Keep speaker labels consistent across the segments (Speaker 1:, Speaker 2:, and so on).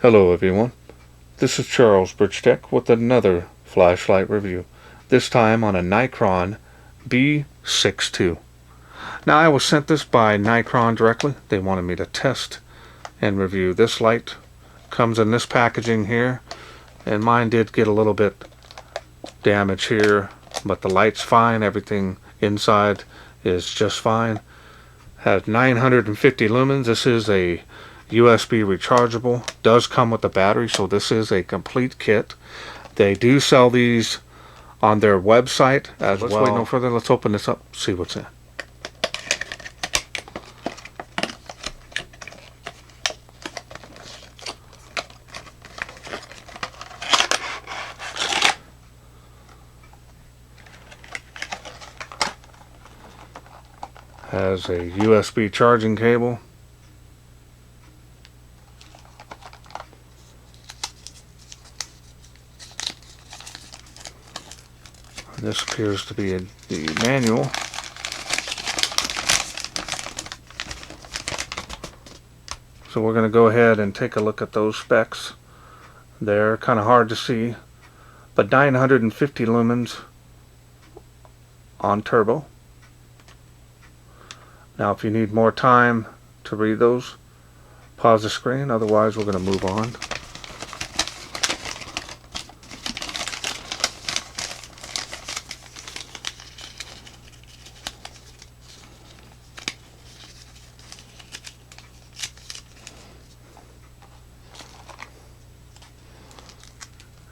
Speaker 1: Hello everyone, this is Charles BridgTec with another flashlight review, this time on a Nicron B62. Now I was sent this by Nicron directly. They wanted me to test and review this light. Comes in this packaging here, and mine did get a little bit damage here, but the light's fine. Everything inside is just fine. Has 950 lumens. This is a USB rechargeable. Does come with a battery, so this is a complete kit. They do sell these on their website as well. Let's wait no further. Let's open this up, see what's in. Has a USB charging cable. This appears to be the manual. So we're going to go ahead and take a look at those specs. They're kind of hard to see, but 950 lumens on turbo. Now if you need more time to read those, pause the screen, otherwise we're going to move on.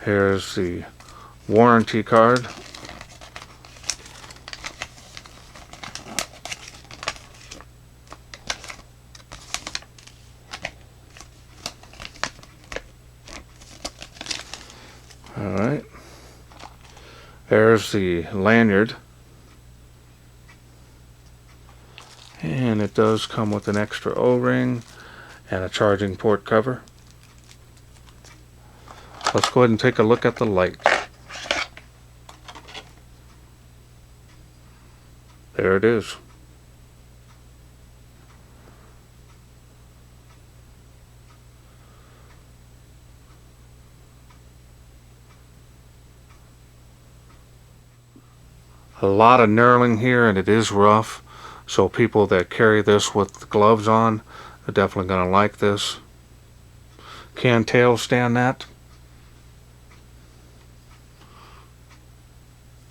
Speaker 1: Here's the warranty card. Alright. There's the lanyard. And it does come with an extra O-ring and a charging port cover. Let's go ahead and take a look at the light. There it is. A lot of knurling here, and it is rough, so people that carry this with gloves on are definitely going to like this. Can tail stand that?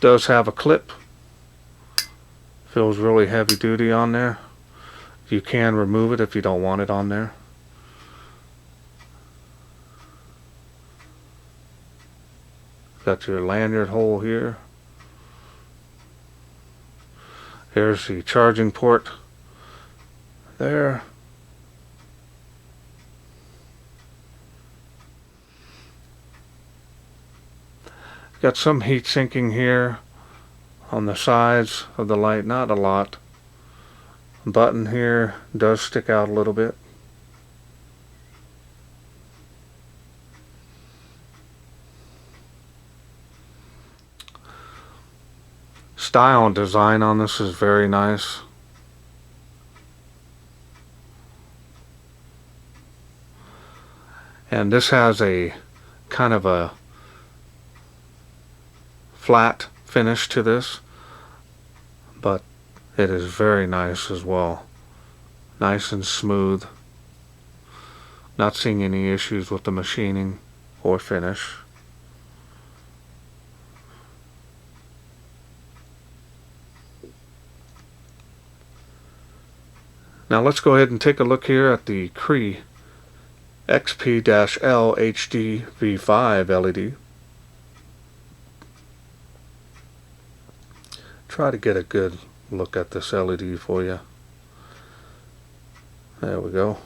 Speaker 1: Does have a clip. Feels really heavy duty on there. You can remove it if you don't want it on there. Got your lanyard hole here. Here's the charging port there. Got some heat sinking here on the sides of the light, not a lot. Button here does stick out a little bit. Style and design on this is very nice. And this has a kind of a flat finish to this, but it is very nice as well. Nice and smooth. Not seeing any issues with the machining or finish. Now let's go ahead and take a look here at the Cree XP-L HD V5 LED. Try to get a good look at this LED for you. There we go.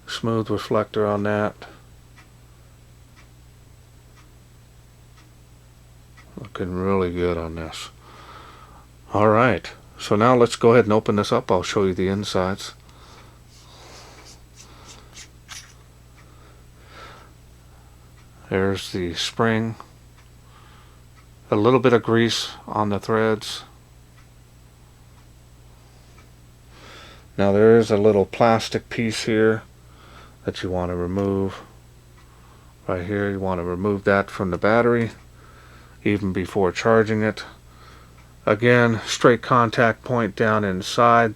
Speaker 1: Smooth reflector on that. Looking really good on this. Alright, so now let's go ahead and open this up. I'll show you the insides. There's the spring. A little bit of grease on the threads. Now there is a little plastic piece here that you want to remove. Right here, you want to remove that from the battery even before charging it. Again, straight contact point down inside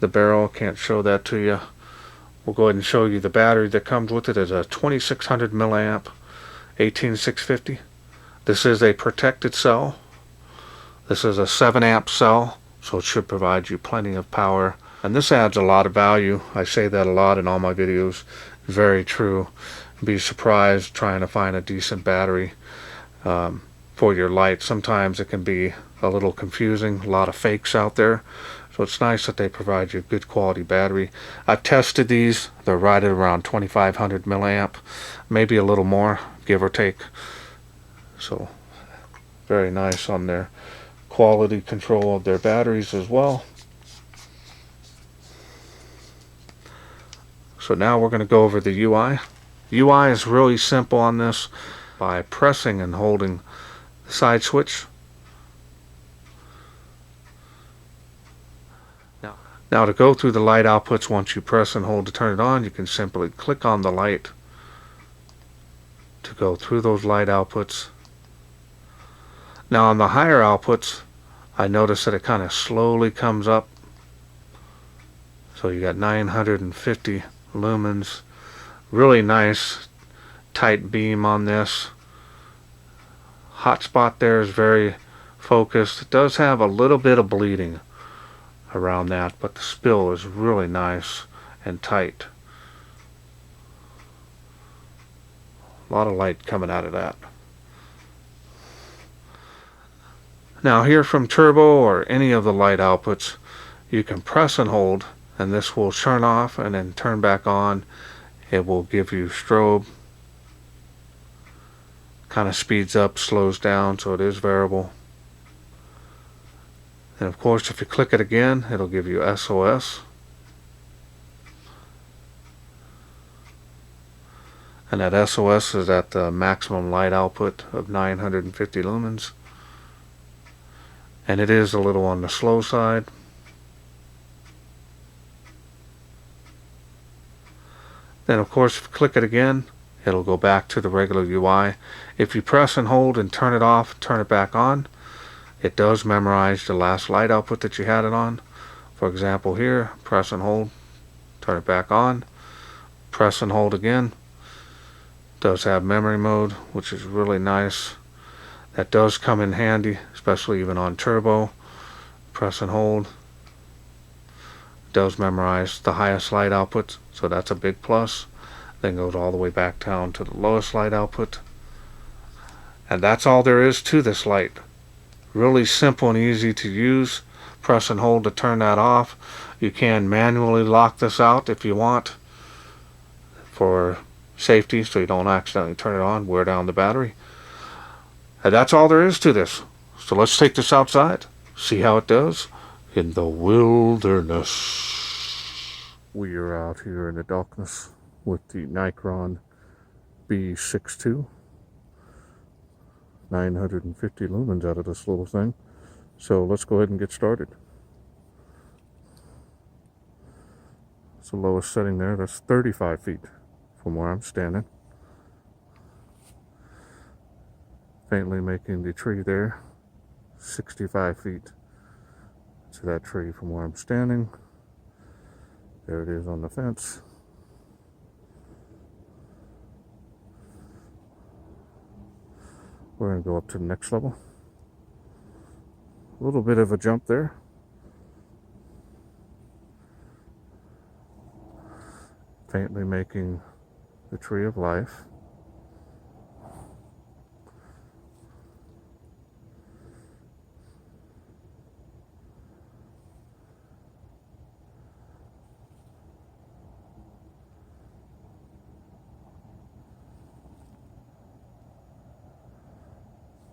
Speaker 1: the barrel. Can't show that to you. We'll go ahead and show you the battery that comes with it. It's a 2600 milliamp 18650. This is a protected cell. This is a 7 amp cell, so it should provide you plenty of power. And this adds a lot of value. I say that a lot in all my videos. Very true. Be surprised trying to find a decent battery for your light. Sometimes it can be a little confusing. A lot of fakes out there. So it's nice that they provide you a good quality battery. I've tested these. They're right at around 2500 milliamp. Maybe a little more, give or take. So very nice on their quality control of their batteries as well. So now we're going to go over the UI. UI is really simple on this. By pressing and holding the side switch. Now to go through the light outputs, once you press and hold to turn it on, you can simply click on the light to go through those light outputs. Now on the higher outputs, I notice that it kind of slowly comes up. So you got 950 lumens. Really nice tight beam on this. Hotspot there is very focused. It does have a little bit of bleeding around that, but the spill is really nice and tight. A lot of light coming out of that. Now here from turbo or any of the light outputs, you can press and hold, and this will turn off and then turn back on. It will give you strobe. Kind of speeds up, slows down, so it is variable. And of course, if you click it again, it'll give you SOS. And that SOS is at the maximum light output of 950 lumens. And it is a little on the slow side. Then of course, if you click it again, it'll go back to the regular UI. If you press and hold and turn it off, turn it back on, it does memorize the last light output that you had it on. For example here, press and hold, turn it back on, press and hold again. Does have memory mode, which is really nice. That does come in handy, especially even on turbo. Press and hold. Does memorize the highest light output, so that's a big plus. Then goes all the way back down to the lowest light output. And that's all there is to this light. Really simple and easy to use. Press and hold to turn that off. You can manually lock this out if you want for safety, so you don't accidentally turn it on, wear down the battery. And that's all there is to this. So let's take this outside, see how it does in the wilderness. We are out here in the darkness with the Nicron B62. 950 lumens out of this little thing. So let's go ahead and get started. It's the lowest setting there. That's 35 feet from where I'm standing. Faintly making the tree there 65 feet to that tree from where I'm standing. There it is on the fence. We're going to go up to the next level. A little bit of a jump there. Faintly making the tree of life.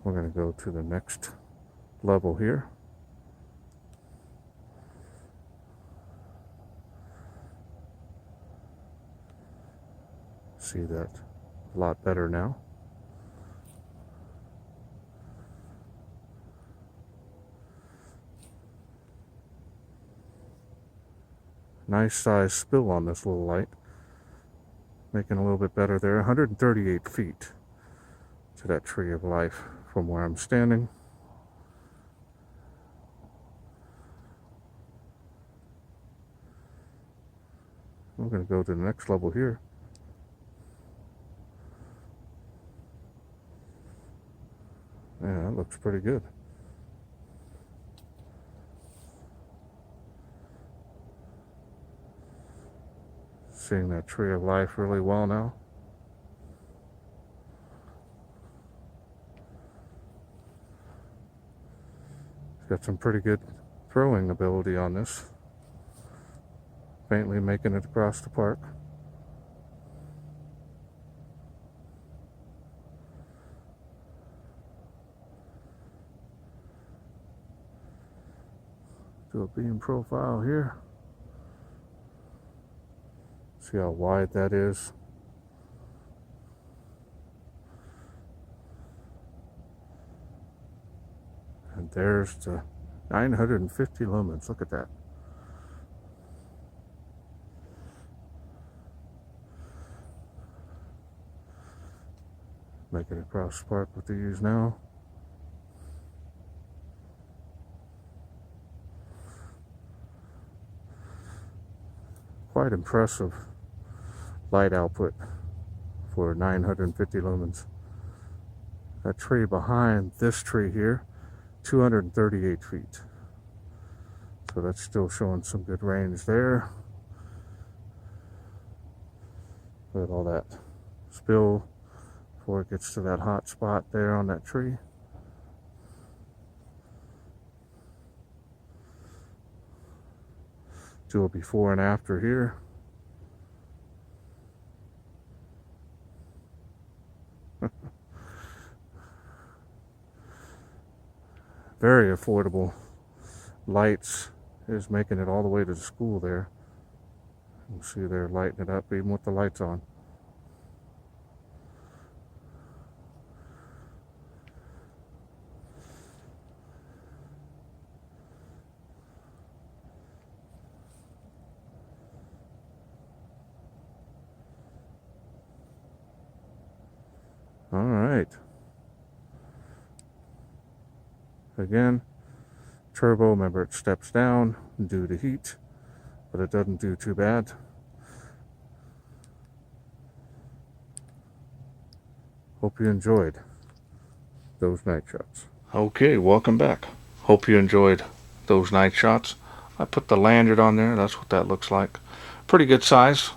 Speaker 1: We're going to go to the next level here. See that a lot better now. Nice size spill on this little light. Making a little bit better there. 138 feet to that tree of life from where I'm standing. We're going to go to the next level here. Yeah, that looks pretty good. Seeing that tree of life really well now. Got some pretty good throwing ability on this. Faintly making it across the park. Do a beam profile here. See how wide that is. And there's the 950 lumens. Look at that. Making it across the park with these now. Quite impressive light output for 950 lumens. That tree behind this tree here, 238 feet. So that's still showing some good range there. Look at all that spill before it gets to that hot spot there on that tree. Do a before and after here. Very affordable lights. Is making it all the way to the school there. You see they're lighting it up even with the lights on. All right. Again, turbo, remember it steps down due to heat, but it doesn't do too bad. Hope you enjoyed those night shots. Okay, welcome back. Hope you enjoyed those night shots. I put the lanyard on there. That's what that looks like. Pretty good size.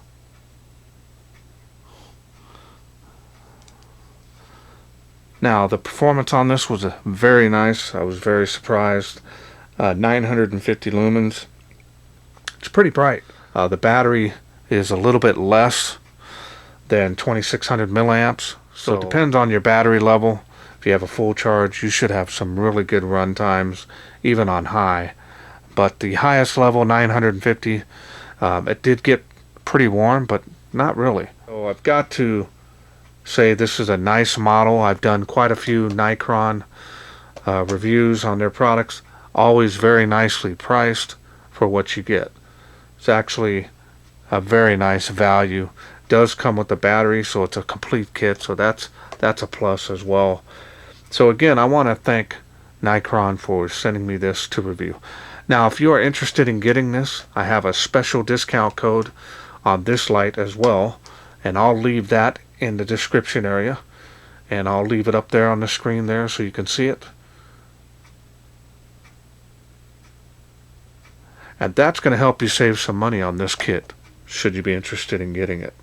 Speaker 1: Now, the performance on this was very nice. I was very surprised. 950 lumens. It's pretty bright. The battery is a little bit less than 2600 milliamps. So it depends on your battery level. If you have a full charge, you should have some really good run times, even on high. But the highest level, 950, it did get pretty warm, but not really. So I've got to say this is a nice model. I've done quite a few Nicron reviews on their products. Always very nicely priced for what you get. It's actually a very nice value. Does come with the battery, so it's a complete kit, so that's a plus as well. So again, I want to thank Nicron for sending me this to review. Now, if you are interested in getting this, I have a special discount code on this light as well, and I'll leave that in the description area, and I'll leave it up there on the screen there so you can see it. And that's going to help you save some money on this kit, should you be interested in getting it.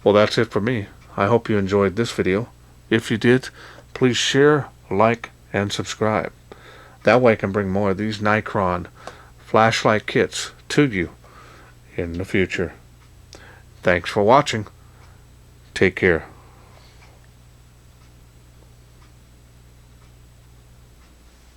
Speaker 1: Well, that's it for me. I hope you enjoyed this video. If you did, please share, like, and subscribe. That way I can bring more of these Nicron flashlight kits to you in the future. Thanks for watching. Take care.